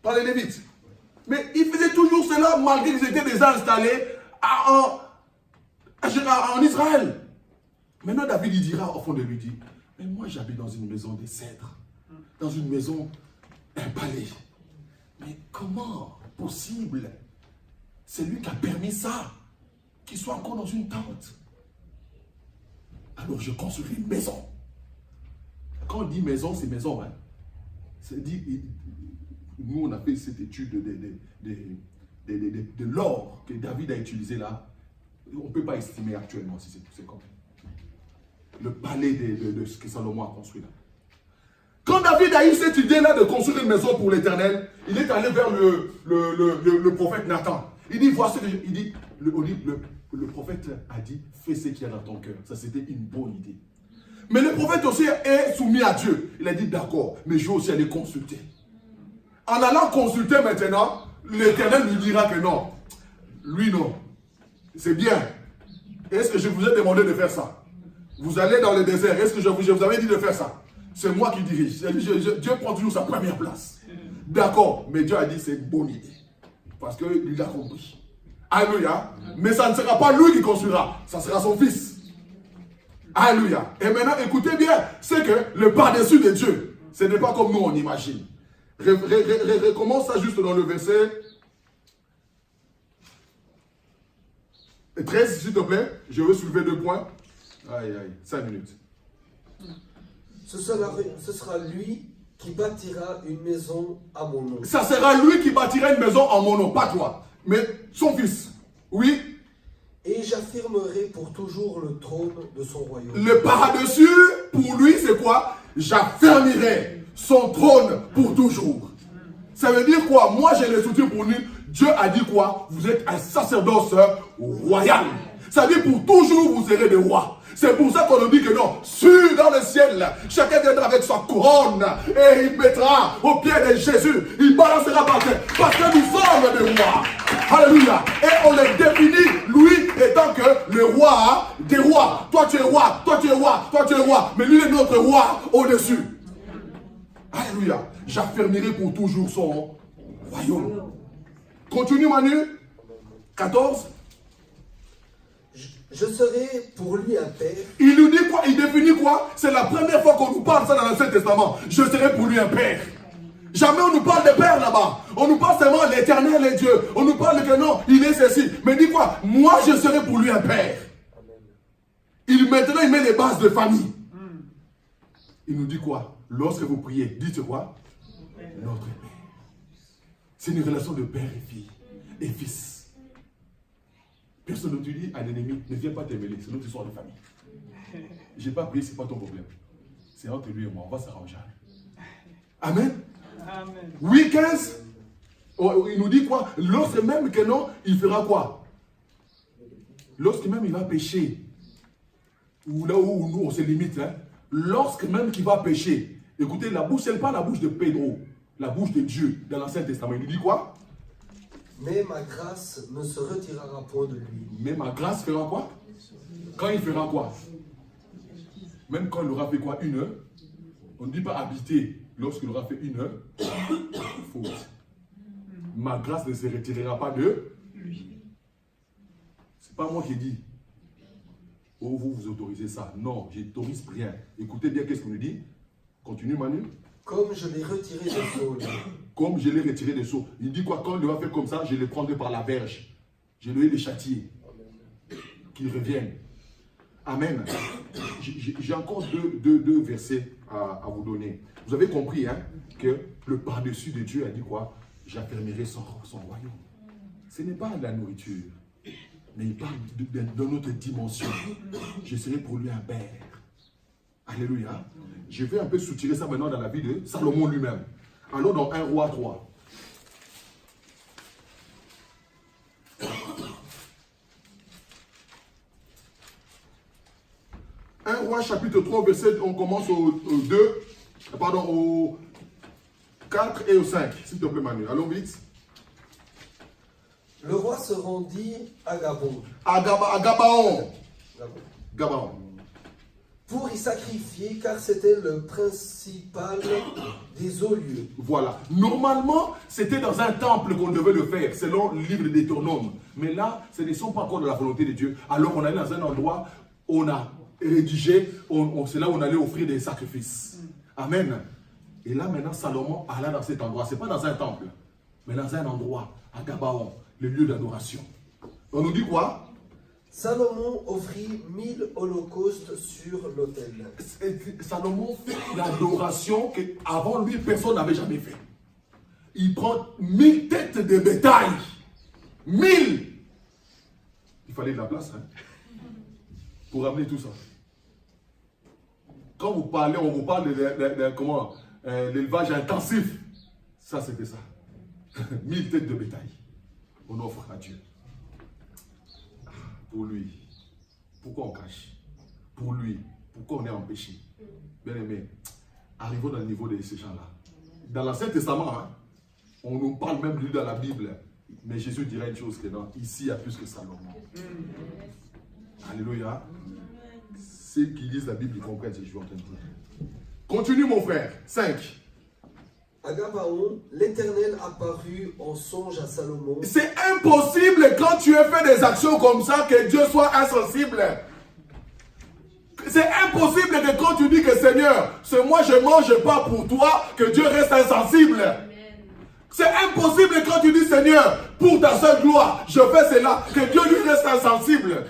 Par les Lévites. Mais ils faisaient toujours cela malgré qu'ils étaient déjà installés en Israël. Maintenant, David, il dira au fond de lui, dit, mais moi j'habite dans une maison de cèdre, dans une maison, un palais. Mais comment possible? C'est lui qui a permis ça, qu'il soit encore dans une tente. Alors je construis une maison. Quand on dit maison, c'est maison. Hein? C'est dit, nous on a fait cette étude de l'or que David a utilisé là. On ne peut pas estimer actuellement si c'est comme le palais de ce que Salomon a construit là. Quand David a eu cette idée-là de construire une maison pour l'Éternel, il est allé vers le prophète Nathan. Il dit, voici ce que il dit, le prophète a dit, fais ce qu'il y a dans ton cœur. Ça, c'était une bonne idée. Mais le prophète aussi est soumis à Dieu. Il a dit, d'accord, mais je vais aussi aller consulter. En allant consulter maintenant, l'Éternel lui dira que non. Lui, non. C'est bien. Est-ce que je vous ai demandé de faire ça? Vous allez dans le désert. Est-ce que je vous avais dit de faire ça? C'est moi qui dirige. Dieu prend toujours sa première place. D'accord. Mais Dieu a dit c'est une bonne idée. Parce qu'il a compris. Alléluia. Mais ça ne sera pas lui qui construira. Ça sera son fils. Alléluia. Et maintenant, écoutez bien. C'est que le par-dessus de Dieu, ce n'est pas comme nous on imagine. Recommence ça juste dans le verset Et 13, s'il te plaît, je veux soulever 2 points. Aïe, aïe, 5 minutes. Ce sera lui qui bâtira une maison à mon nom. Ça sera lui qui bâtira une maison en mon nom, pas toi, mais son fils. Oui. Et j'affirmerai pour toujours le trône de son royaume. Le par-dessus, pour lui, c'est quoi? J'affermirai son trône pour toujours. Ça veut dire quoi? Moi, j'ai les outils pour lui. Dieu a dit quoi? Vous êtes un sacerdoce royal. Ça veut dire pour toujours, vous serez des rois. C'est pour ça qu'on nous dit que non, sur dans le ciel, chacun viendra avec sa couronne et il mettra au pied de Jésus. Il balancera par terre parce que nous sommes des rois. Alléluia. Et on le définit, lui étant que le roi des rois. Toi tu es roi, toi tu es roi, toi tu es roi. Mais lui est notre roi au-dessus. Alléluia. J'affermirai pour toujours son royaume. Continue Manu. 14. Je serai pour lui un père. Il nous dit quoi? Il définit quoi? C'est la première fois qu'on nous parle ça dans l'Ancien Testament. Je serai pour lui un père. Jamais on nous parle de père là-bas. On nous parle seulement l'éternel est Dieu. On nous parle que non, il est ceci. Mais dit quoi? Moi je serai pour lui un père. Maintenant il met les bases de famille. Il nous dit quoi? Lorsque vous priez, dites quoi? Notre Père. C'est une relation de père et fille et fils. Personne ne te dit à l'ennemi, ne viens pas te mêler, c'est notre histoire de famille. Je n'ai pas prié, ce n'est pas ton problème. C'est entre lui et moi, on va s'arranger. Amen. Amen. Oui, 15. Oh, il nous dit quoi? Lorsque même que non, il fera quoi? Lorsque même il va pécher, ou là où nous on se limite, hein, lorsque même qu'il va pécher, écoutez, la bouche, ce n'est pas la bouche de Pedro, la bouche de Dieu dans l'Ancien Testament. Il nous dit quoi? Mais ma grâce ne se retirera point de lui. Mais ma grâce fera quoi? Quand il fera quoi? Même quand il aura fait quoi? 1 heure. On ne dit pas habiter lorsqu'il aura fait 1 heure. Faute. Ma grâce ne se retirera pas de lui. C'est pas moi qui dis. Oh, vous autorisez ça. Non, j'autorise rien. Écoutez bien qu'est-ce qu'on nous dit. Continue Manu. Comme je l'ai retiré de Saul. Comme je l'ai retiré des seaux. Il dit quoi? Quand il va faire comme ça, je les prendrai par la verge. Je vais les châtier. Qu'ils reviennent. Amen. J'ai encore deux versets à vous donner. Vous avez compris hein, que le par-dessus de Dieu a dit quoi? J'affermirai son royaume. Ce n'est pas de la nourriture. Mais il parle de notre dimension. Je serai pour lui un père. Alléluia. Je vais un peu soutirer ça maintenant dans la vie de Salomon lui-même. Allons dans 1 Roi 3. Un Roi chapitre 3, verset, on commence au 4 et au 5. S'il te plaît Manu, allons vite. Le roi se rendit à Gabon. À Gabaon. Gabaon. Pour y sacrifier, car c'était le principal des hauts lieux. Voilà. Normalement, c'était dans un temple qu'on devait le faire, selon le livre de Deutéronome. Mais là, ce ne sont pas encore de la volonté de Dieu. Alors on allait dans un endroit, on a rédigé, c'est là où on allait offrir des sacrifices. Amen. Et là maintenant, Salomon alla dans cet endroit. Ce n'est pas dans un temple, mais dans un endroit, à Gabaon, le lieu d'adoration. On nous dit quoi? Salomon offrit 1000 holocaustes sur l'autel. Salomon fait l'adoration qu'avant lui, personne n'avait jamais fait. Il prend 1000 têtes de bétail. 1000! Il fallait de la place, hein, pour amener tout ça. Quand vous parlez, on vous parle de l'élevage intensif. Ça, c'était ça. 1000 têtes de bétail. On offre à Dieu. Pour lui. Pourquoi on cache? Pour lui. Pourquoi on est empêché? Bien aimé, arrivons dans le niveau de ces gens-là. Dans l'Ancien Testament, hein, on nous parle même de lui dans la Bible. Mais Jésus dirait une chose que non, ici il y a plus que Salomon. Alléluia. Ceux qui lisent la Bible, ils comprennent ce que je suis en train de dire. Continue mon frère. 5. À Gabaon, l'Éternel apparut en songe à Salomon. C'est impossible quand tu as fait des actions comme ça que Dieu soit insensible. C'est impossible que quand tu dis que Seigneur, c'est moi je ne mange pas pour toi, que Dieu reste insensible. C'est impossible quand tu dis Seigneur, pour ta seule gloire, je fais cela, que Dieu lui reste insensible.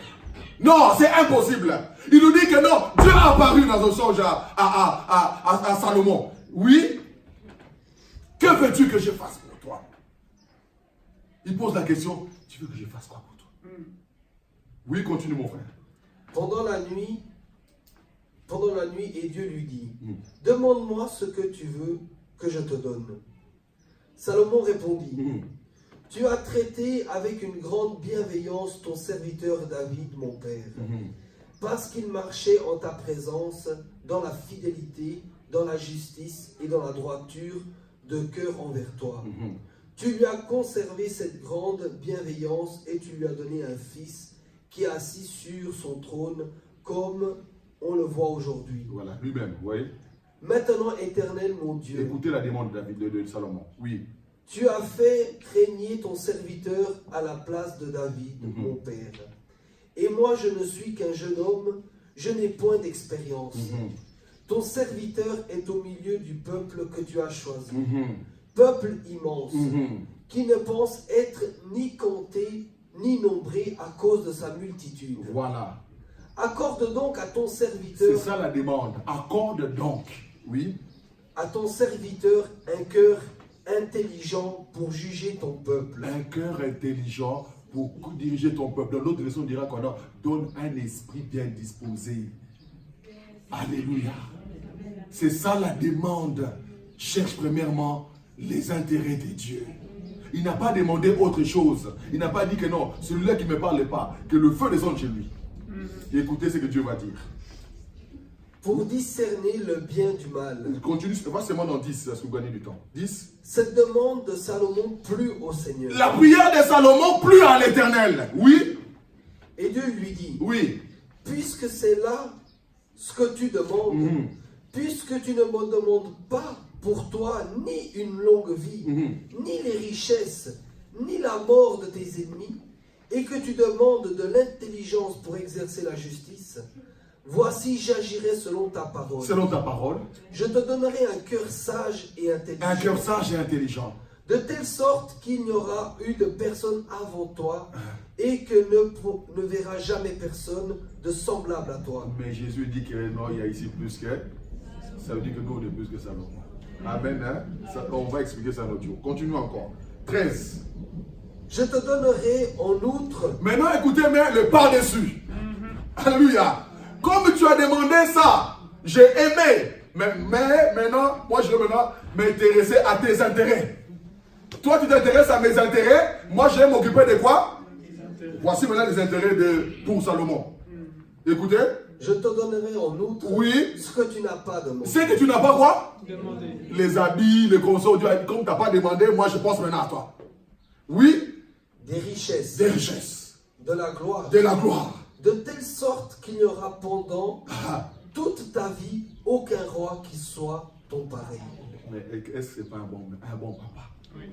Non, c'est impossible. Il nous dit que non, Dieu a apparu dans un songe à Salomon. Oui. Que veux-tu que je fasse pour toi? Il pose la question, tu veux que je fasse quoi pour toi? Oui, continue mon frère. Pendant la nuit, et Dieu lui dit, demande-moi ce que tu veux que je te donne. Salomon répondit, tu as traité avec une grande bienveillance ton serviteur David, mon père, parce qu'il marchait en ta présence dans la fidélité, dans la justice et dans la droiture de cœur envers toi. Tu lui as conservé cette grande bienveillance et tu lui as donné un fils qui est assis sur son trône comme on le voit aujourd'hui. Voilà, lui-même, vous voyez. Maintenant, Éternel, mon Dieu, Écoutez la demande de Salomon. Oui. tu as fait régner ton serviteur à la place de David, mon père. Et moi, je ne suis qu'un jeune homme, je n'ai point d'expérience. Ton serviteur est au milieu du peuple que tu as choisi. Peuple immense, qui ne pense être ni compté, ni nombré à cause de sa multitude. Voilà. Accorde donc à ton serviteur... C'est ça la demande. Accorde donc. Oui. À ton serviteur un cœur intelligent pour juger ton peuple. Un cœur intelligent pour diriger ton peuple. Dans l'autre leçon, on dira qu'on donne un esprit bien disposé. Alléluia. C'est ça la demande. Cherche premièrement les intérêts de Dieu. Il n'a pas demandé autre chose. Il n'a pas dit que non, celui-là qui ne me parle pas, que le feu descende chez lui. Et écoutez ce que Dieu va dire. Pour discerner le bien du mal. Continue, va seulement dans 10, parce que vous gagnez du temps. 10. Cette demande de Salomon plut au Seigneur. La prière de Salomon plut à l'Éternel. Oui. Et Dieu lui dit, oui. Puisque c'est là ce que tu demandes, puisque tu ne me demandes pas pour toi ni une longue vie, ni les richesses, ni la mort de tes ennemis, et que tu demandes de l'intelligence pour exercer la justice, voici j'agirai selon ta parole. Selon ta parole. Je te donnerai un cœur sage et intelligent. Un cœur sage et intelligent. De telle sorte qu'il n'y aura eu de personne avant toi, et que ne verra jamais personne de semblable à toi. Mais Jésus dit que non, il y a ici plus que. Ça veut dire que nous, on est plus que Salomon. Amen. Hein? Ça, on va expliquer ça notre jour. Continue encore. 13. Je te donnerai en outre. Maintenant, écoutez bien le par-dessus. Alléluia. Comme tu as demandé ça, j'ai aimé. Mais maintenant, moi je vais maintenant m'intéresser à tes intérêts. Toi, tu t'intéresses à mes intérêts. Moi, je vais m'occuper de quoi? Voici maintenant les intérêts pour Salomon. Écoutez. Je te donnerai en outre ce que tu n'as pas demandé. Ce que tu n'as pas quoi? Demandé. Les habits, les consoles. Comme tu n'as pas demandé, moi je pense maintenant à toi. Oui. Des richesses. Des richesses. De la gloire. De la gloire. De telle sorte qu'il n'y aura pendant toute ta vie aucun roi qui soit ton pareil. Mais est-ce que ce n'est pas un bon papa? Oui.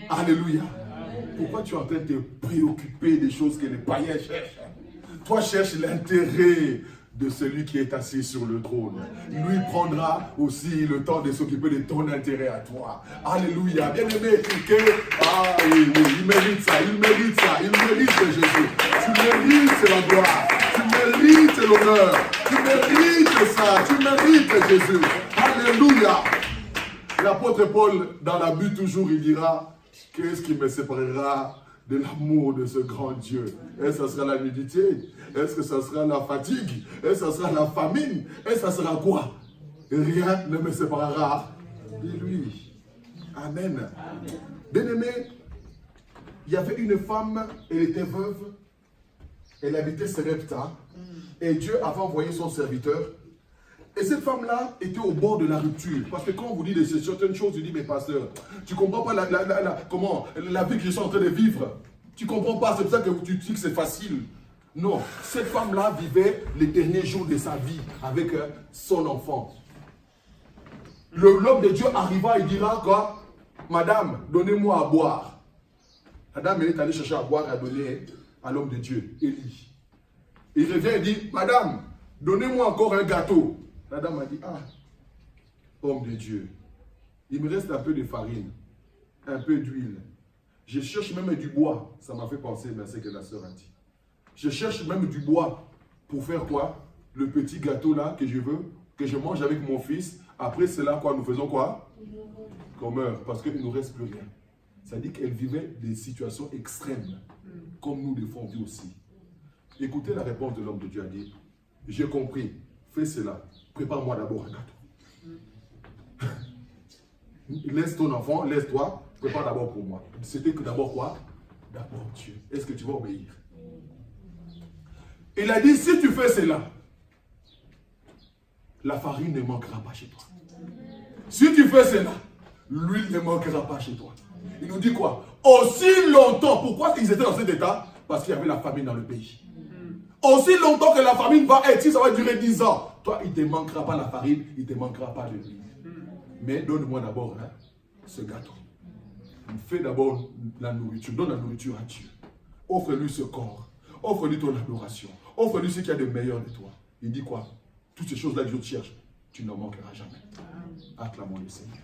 Alléluia. Pourquoi tu es en train de te préoccuper des choses que les païens cherchent? Toi, cherche l'intérêt de celui qui est assis sur le trône. Lui prendra aussi le temps de s'occuper de ton intérêt à toi. Alléluia. Bien aimé, oui, il mérite ça, il mérite ça, il mérite Jésus. Tu mérites la gloire, tu mérites l'honneur, tu mérites ça, tu mérites Jésus. Alléluia. L'apôtre Paul, dans la Bible toujours, il dira, qu'est-ce qui me séparera de l'amour de ce grand Dieu? Est-ce que ça sera la nudité? Est-ce que ça sera la fatigue? Est-ce que ça sera la famine? Est-ce que ça sera quoi? Rien ne me séparera de lui. Amen. Bien-aimé, il y avait une femme, elle était veuve, elle habitait Sarepta, et Dieu avait envoyé son serviteur. Et cette femme-là était au bord de la rupture. Parce que quand on vous dit certaines choses, tu dis, mais pasteur, tu ne comprends pas la vie que je suis en train de vivre. Tu ne comprends pas, c'est pour ça que tu dis que c'est facile. Non, cette femme-là vivait les derniers jours de sa vie avec son enfant. L'homme de Dieu arriva et dira quoi? Madame, donnez-moi à boire. La dame est allée chercher à boire et à donner à l'homme de Dieu, Élie. Il revient et dit, madame, donnez-moi encore un gâteau. La dame a dit, ah, homme de Dieu, il me reste un peu de farine, un peu d'huile. Je cherche même du bois. Ça m'a fait penser à ce que la sœur a dit. Je cherche même du bois pour faire quoi? Le petit gâteau là que je veux, que je mange avec mon fils. Après cela, quoi, nous faisons quoi? Qu'on meurt, parce qu'il ne nous reste plus rien. Ça dit qu'elle vivait des situations extrêmes, comme nous les font vivre aussi. Écoutez la réponse de l'homme de Dieu, a dit, j'ai compris, fais cela, prépare-moi d'abord un gâteau. Laisse ton enfant, laisse-toi, prépare d'abord pour moi. C'était que d'abord quoi? D'abord Dieu. Est-ce que tu vas obéir? Il a dit, si tu fais cela, la farine ne manquera pas chez toi. Si tu fais cela, l'huile ne manquera pas chez toi. Il nous dit quoi? Aussi longtemps, pourquoi ils étaient dans cet état? Parce qu'il y avait la famine dans le pays. Aussi longtemps que la famine va être, si ça va durer 10 ans, toi, il ne te manquera pas la farine, il ne te manquera pas l'huile. Mais donne-moi d'abord ce gâteau. Fais d'abord la nourriture, donne la nourriture à Dieu. Offre-lui ce corps, offre-lui ton adoration, offre-lui ce qu'il y a de meilleur de toi. Il dit quoi? Toutes ces choses-là que Dieu te cherche, tu n'en manqueras jamais. Acclamons le Seigneur.